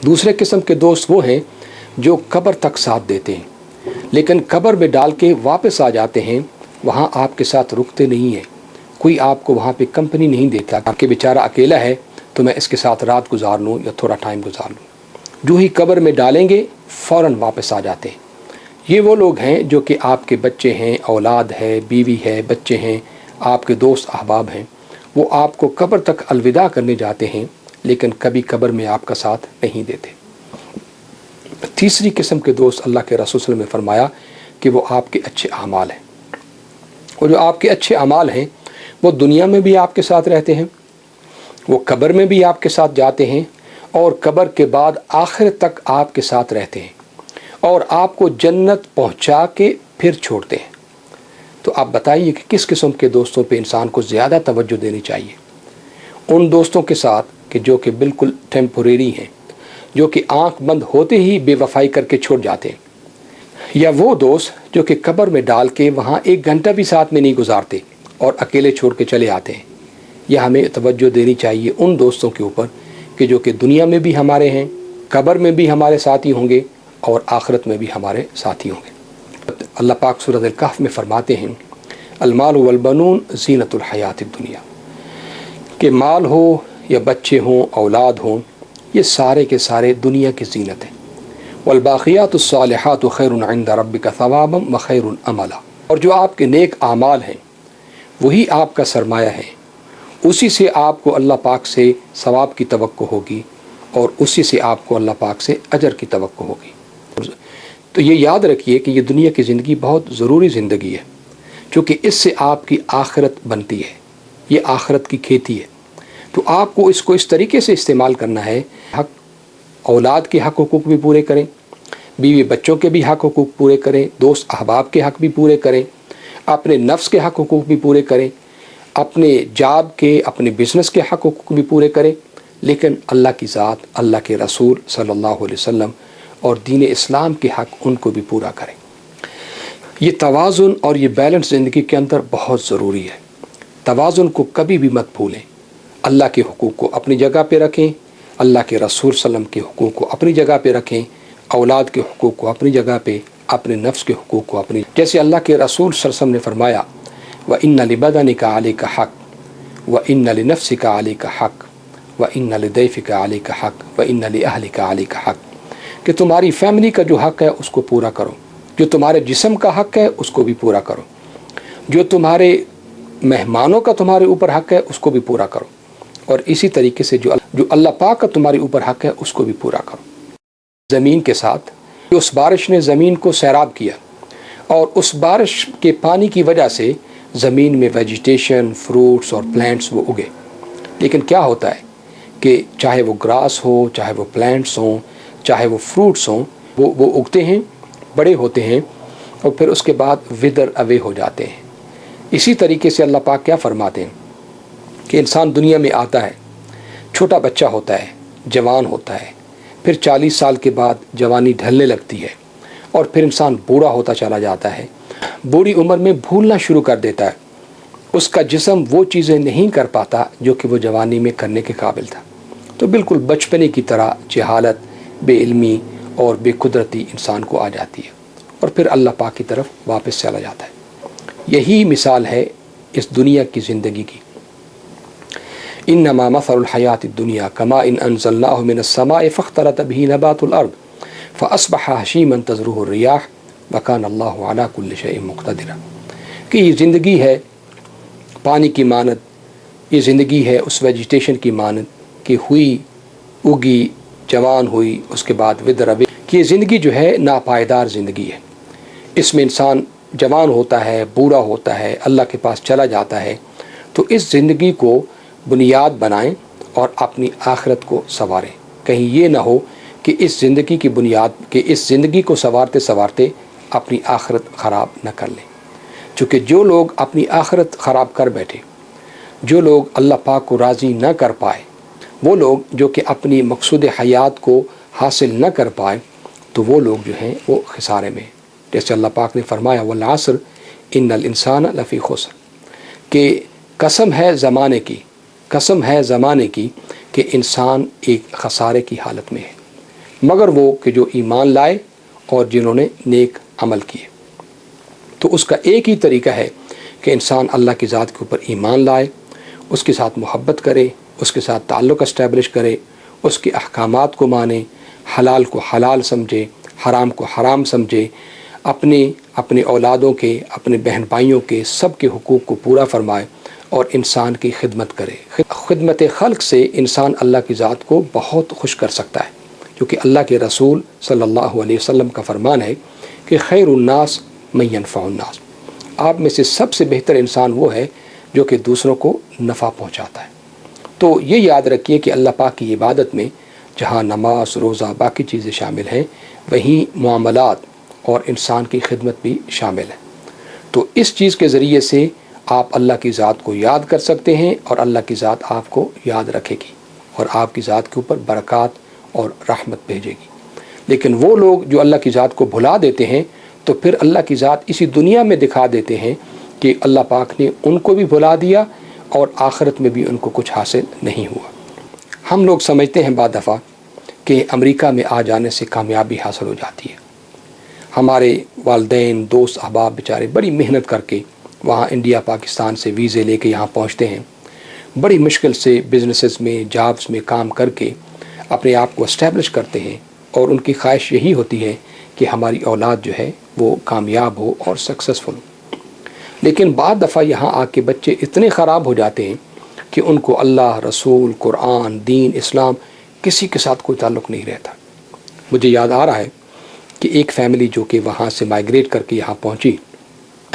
دوسرے قسم کے دوست وہ ہیں جو قبر تک ساتھ دیتے ہیں، لیکن قبر میں ڈال کے واپس آ جاتے ہیں، وہاں آپ کے ساتھ رکتے نہیں ہیں، کوئی آپ کو وہاں پہ کمپنی نہیں دیتا کہ بیچارہ اکیلا ہے تو میں اس کے ساتھ رات گزار لوں یا تھوڑا ٹائم گزار لوں۔ جو ہی قبر میں ڈالیں گے فوراً واپس آ جاتے ہیں۔ یہ وہ لوگ ہیں جو کہ آپ کے بچے ہیں، اولاد ہے، بیوی ہے، بچے ہیں، آپ کے دوست احباب ہیں، وہ آپ کو قبر تک الوداع کرنے جاتے ہیں لیکن کبھی قبر میں آپ کا ساتھ نہیں دیتے۔ تیسری قسم کے دوست اللہ کے رسول صلی اللہ علیہ وسلم نے فرمایا کہ وہ آپ کے اچھے اعمال ہیں۔ وہ جو آپ کے اچھے اعمال ہیں وہ دنیا میں بھی آپ کے ساتھ رہتے ہیں، وہ قبر میں بھی آپ کے ساتھ جاتے ہیں، اور قبر کے بعد آخرت تک آپ کے ساتھ رہتے ہیں اور آپ کو جنت پہنچا کے پھر چھوڑتے ہیں۔ تو آپ بتائیے کہ کس قسم کے دوستوں پہ انسان کو زیادہ توجہ دینی چاہیے؟ ان دوستوں کے ساتھ کہ جو کہ بالکل ٹیمپوریری ہیں، جو کہ آنکھ بند ہوتے ہی بے وفائی کر کے چھوڑ جاتے ہیں، یا وہ دوست جو کہ قبر میں ڈال کے وہاں 1 گھنٹہ بھی ساتھ میں نہیں گزارتے اور اکیلے چھوڑ کے چلے آتے ہیں؟ یہ ہمیں توجہ دینی چاہیے ان دوستوں کے اوپر کہ جو کہ دنیا میں بھی ہمارے ہیں، قبر میں بھی ہمارے ساتھی ہوں گے اور آخرت میں بھی ہمارے ساتھی ہوں گے۔ اللہ پاک سورۃ الکہف میں فرماتے ہیں المال والبنون زینت الحیات الدنیا، کہ مال ہو یا بچے ہوں، اولاد ہوں، یہ سارے کے سارے دنیا کی زینت ہیں۔ والباقیات الصالحات خیر عند ربک ثوابا وخیر املا، اور جو آپ کے نیک اعمال ہیں وہی آپ کا سرمایہ ہے، اسی سے آپ کو اللہ پاک سے ثواب کی توقع ہوگی اور اسی سے آپ کو اللہ پاک سے اجر کی توقع ہوگی۔ تو یہ یاد رکھیے کہ یہ دنیا کی زندگی بہت ضروری زندگی ہے، چونکہ اس سے آپ کی آخرت بنتی ہے، یہ آخرت کی کھیتی ہے۔ تو آپ کو اس کو اس طریقے سے استعمال کرنا ہے، حق اولاد کے حق حقوق بھی پورے کریں، بیوی بچوں کے بھی حق حقوق پورے کریں، دوست احباب کے حق بھی پورے کریں، اپنے نفس کے حق حقوق بھی پورے کریں، اپنے جاب کے، اپنے بزنس کے حق حقوق بھی پورے کریں، لیکن اللہ کی ذات، اللہ کے رسول صلی اللہ علیہ وسلم اور دین اسلام کے حق ان کو بھی پورا کریں۔ یہ توازن اور یہ بیلنس زندگی کے اندر بہت ضروری ہے۔ توازن کو کبھی بھی مت بھولیں، اللہ کے حقوق کو اپنی جگہ پہ رکھیں، اللہ کے رسول صلی اللہ علیہ وسلم کے حقوق کو اپنی جگہ پہ رکھیں، اولاد کے حقوق کو اپنی جگہ پہ، اپنے نفس کے حقوق کو اپنی، جیسے اللہ کے رسول صلی اللہ علیہ وسلم نے فرمایا وَإِنَّ لِبَدَنِكَ عَلَيْكَ حَقٌّ وَإِنَّ لِنَفْسِكَ عَلَيْكَ حَقٌّ وَإِنَّ لِضَيْفِكَ عَلَيْكَ حَقٌّ وَإِنَّ لِأَهْلِكَ عَلَيْكَ حَقٌّ، کہ تمہاری فیملی کا جو حق ہے اس کو پورا کرو، جو تمہارے جسم کا حق ہے اس کو بھی پورا کرو، جو تمہارے مہمانوں کا تمہارے اوپر حق ہے اس کو بھی پورا کرو، اور اسی طریقے سے جو اللہ پاک کا تمہارے اوپر حق ہے اس کو بھی پورا کرو۔ زمین کے ساتھ اس بارش نے زمین کو سیراب کیا، اور اس بارش کے پانی کی وجہ سے زمین میں ویجیٹیشن، فروٹس اور پلانٹس وہ اگے، لیکن کیا ہوتا ہے کہ چاہے وہ گراس ہو، چاہے وہ پلانٹس ہوں، چاہے وہ فروٹس ہوں، وہ اگتے ہیں، بڑے ہوتے ہیں اور پھر اس کے بعد ودر اوے ہو جاتے ہیں۔ اسی طریقے سے اللہ پاک کیا فرماتے ہیں کہ انسان دنیا میں آتا ہے، چھوٹا بچہ ہوتا ہے، جوان ہوتا ہے، پھر 40 سال کے بعد جوانی ڈھلنے لگتی ہے اور پھر انسان بوڑھا ہوتا چلا جاتا ہے، بوڑھی عمر میں بھولنا شروع کر دیتا ہے، اس کا جسم وہ چیزیں نہیں کر پاتا جو کہ وہ جوانی میں کرنے کے قابل تھا۔ تو بالکل بچپنے کی طرح جہالت، بے علمی اور بے قدرتی انسان کو آ جاتی ہے اور پھر اللہ پاک کی طرف واپس چلا جاتا ہے۔ یہی مثال ہے اس دنیا کی زندگی کی۔ انما مثل الحیات الدنیا کماء انزلناه من السماء فاختلط به نبات الارض فاصبح هشیما تذروه الرياح وكان الله على كل شيء مقتدرا، کہ یہ زندگی ہے پانی کی مانند، یہ زندگی ہے اس ویجیٹیشن کی مانند کہ ہوئی، اگی، جوان ہوئی، اس کے بعد ودر اوے، کہ یہ زندگی جو ہے ناپائیدار زندگی ہے۔ اس میں انسان جوان ہوتا ہے، بوڑھا ہوتا ہے، اللہ کے پاس چلا جاتا ہے۔ تو اس زندگی کو بنیاد بنائیں اور اپنی آخرت کو سنواریں، کہیں یہ نہ ہو کہ اس زندگی کی بنیاد، کہ اس زندگی کو سنوارتے سنوارتے اپنی آخرت خراب نہ کر لیں۔ چونکہ جو لوگ اپنی آخرت خراب کر بیٹھے، جو لوگ اللہ پاک کو راضی نہ کر پائے، وہ لوگ جو کہ اپنی مقصود حیات کو حاصل نہ کر پائے، تو وہ لوگ جو ہیں وہ خسارے میں، جیسے اللہ پاک نے فرمایا والعصر ان الانسان لفی خسر، کہ قسم ہے زمانے کی، قسم ہے زمانے کی کہ انسان ایک خسارے کی حالت میں ہے۔ مگر وہ کہ جو ایمان لائے اور جنہوں نے نیک عمل کیے۔ تو اس کا ایک ہی طریقہ ہے کہ انسان اللہ کی ذات کے اوپر ایمان لائے، اس کے ساتھ محبت کرے، اس کے ساتھ تعلق اسٹیبلش کرے، اس کے احکامات کو مانے، حلال کو حلال سمجھے، حرام کو حرام سمجھے، اپنے اولادوں کے، اپنے بہن بھائیوں کے، سب کے حقوق کو پورا فرمائے اور انسان کی خدمت کرے۔ خدمت خلق سے انسان اللہ کی ذات کو بہت خوش کر سکتا ہے، کیونکہ اللہ کے رسول صلی اللہ علیہ وسلم کا فرمان ہے کہ خیر الناس من ینفع الناس، آپ میں سے سب سے بہتر انسان وہ ہے جو کہ دوسروں کو نفع پہنچاتا ہے۔ تو یہ یاد رکھیے کہ اللہ پاک کی عبادت میں جہاں نماز، روزہ، باقی چیزیں شامل ہیں، وہیں معاملات اور انسان کی خدمت بھی شامل ہے۔ تو اس چیز کے ذریعے سے آپ اللہ کی ذات کو یاد کر سکتے ہیں اور اللہ کی ذات آپ کو یاد رکھے گی اور آپ کی ذات کے اوپر برکات اور رحمت بھیجے گی۔ لیکن وہ لوگ جو اللہ کی ذات کو بھلا دیتے ہیں تو پھر اللہ کی ذات اسی دنیا میں دکھا دیتے ہیں کہ اللہ پاک نے ان کو بھی بھلا دیا اور آخرت میں بھی ان کو کچھ حاصل نہیں ہوا۔ ہم لوگ سمجھتے ہیں بعض دفعہ کہ امریکہ میں آ جانے سے کامیابی حاصل ہو جاتی ہے۔ ہمارے والدین، دوست، احباب بیچارے بڑی محنت کر کے وہاں انڈیا، پاکستان سے ویزے لے کے یہاں پہنچتے ہیں، بڑی مشکل سے بزنسز میں، جابس میں کام کر کے اپنے آپ کو اسٹیبلش کرتے ہیں، اور ان کی خواہش یہی ہوتی ہے کہ ہماری اولاد جو ہے وہ کامیاب ہو اور سکسیسفل ہو۔ لیکن بعض دفعہ یہاں آ کے بچے اتنے خراب ہو جاتے ہیں کہ ان کو اللہ، رسول، قرآن، دین، اسلام کسی کے ساتھ کوئی تعلق نہیں رہتا۔ مجھے یاد آ رہا ہے کہ ایک فیملی جو کہ وہاں سے مائیگریٹ کر کے یہاں پہنچی،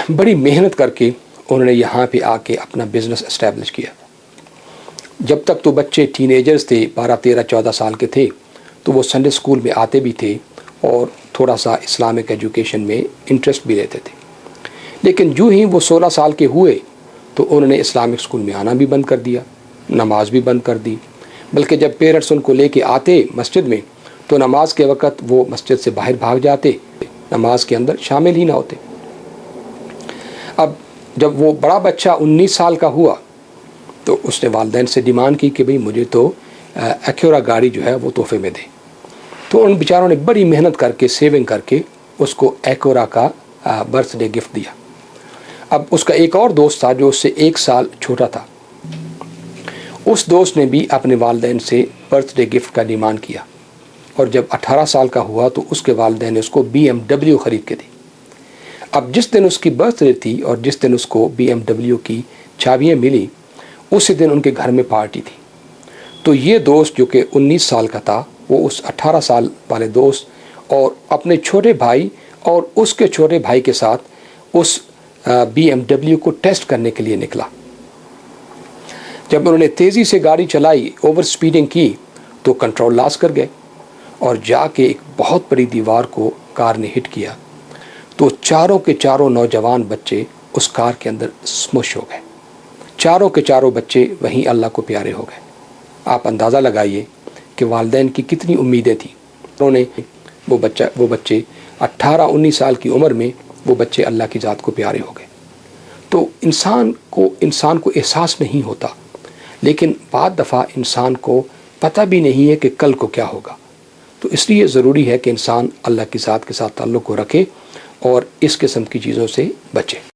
بڑی محنت کر کے انہوں نے یہاں پہ آ کے اپنا بزنس اسٹیبلش کیا۔ جب تک تو بچے ٹین ایجرز تھے، 12، 13، 14 سال کے تھے، تو وہ سنڈے اسکول میں آتے بھی تھے اور تھوڑا سا اسلامک ایجوکیشن میں انٹرسٹ بھی لیتے تھے۔ لیکن جو ہی وہ 16 سال کے ہوئے تو انہوں نے اسلامک اسکول میں آنا بھی بند کر دیا، نماز بھی بند کر دی، بلکہ جب پیرنٹس ان کو لے کے آتے مسجد میں تو نماز کے وقت وہ مسجد سے باہر بھاگ جاتے، نماز کے اندر شامل ہی نہ ہوتے۔ اب جب وہ بڑا بچہ 19 سال کا ہوا تو اس نے والدین سے ڈیمانڈ کی کہ بھئی مجھے تو ایکورا گاڑی جو ہے وہ تحفے میں دے۔ تو ان بیچاروں نے بڑی محنت کر کے، سیونگ کر کے اس کو ایکورا کا برتھ ڈے گفٹ دیا۔ اب اس کا ایک اور دوست تھا جو اس سے 1 سال چھوٹا تھا، اس دوست نے بھی اپنے والدین سے برتھ ڈے گفٹ کا ڈیمانڈ کیا، اور جب 18 سال کا ہوا تو اس کے والدین نے اس کو BMW خرید کے دی۔ اب جس دن اس کی برتھ ڈے تھی اور جس دن اس کو BMW کی چابیاں ملی، اسی دن ان کے گھر میں پارٹی تھی۔ تو یہ دوست جو کہ 19 سال کا تھا، وہ اس 18 سال والے دوست اور اپنے چھوٹے بھائی اور اس کے چھوٹے بھائی کے ساتھ اس BMW کو ٹیسٹ کرنے کے لیے نکلا۔ جب انہوں نے تیزی سے گاڑی چلائی، اوور سپیڈنگ کی، تو کنٹرول لاس کر گئے اور جا کے ایک بہت بڑی دیوار کو کار نے ہٹ کیا۔ تو چاروں کے چاروں نوجوان بچے اس کار کے اندر سموش ہو گئے، چاروں کے چاروں بچے وہیں اللہ کو پیارے ہو گئے۔ آپ اندازہ لگائیے کہ والدین کی کتنی امیدیں تھیں، انہوں نے وہ بچے 18، 19 سال کی عمر میں وہ بچے اللہ کی ذات کو پیارے ہو گئے۔ تو انسان کو احساس نہیں ہوتا، لیکن بعض دفعہ انسان کو پتہ بھی نہیں ہے کہ کل کو کیا ہوگا۔ تو اس لیے ضروری ہے کہ انسان اللہ کی ذات کے ساتھ تعلق کو رکھے اور اس قسم کی چیزوں سے بچے۔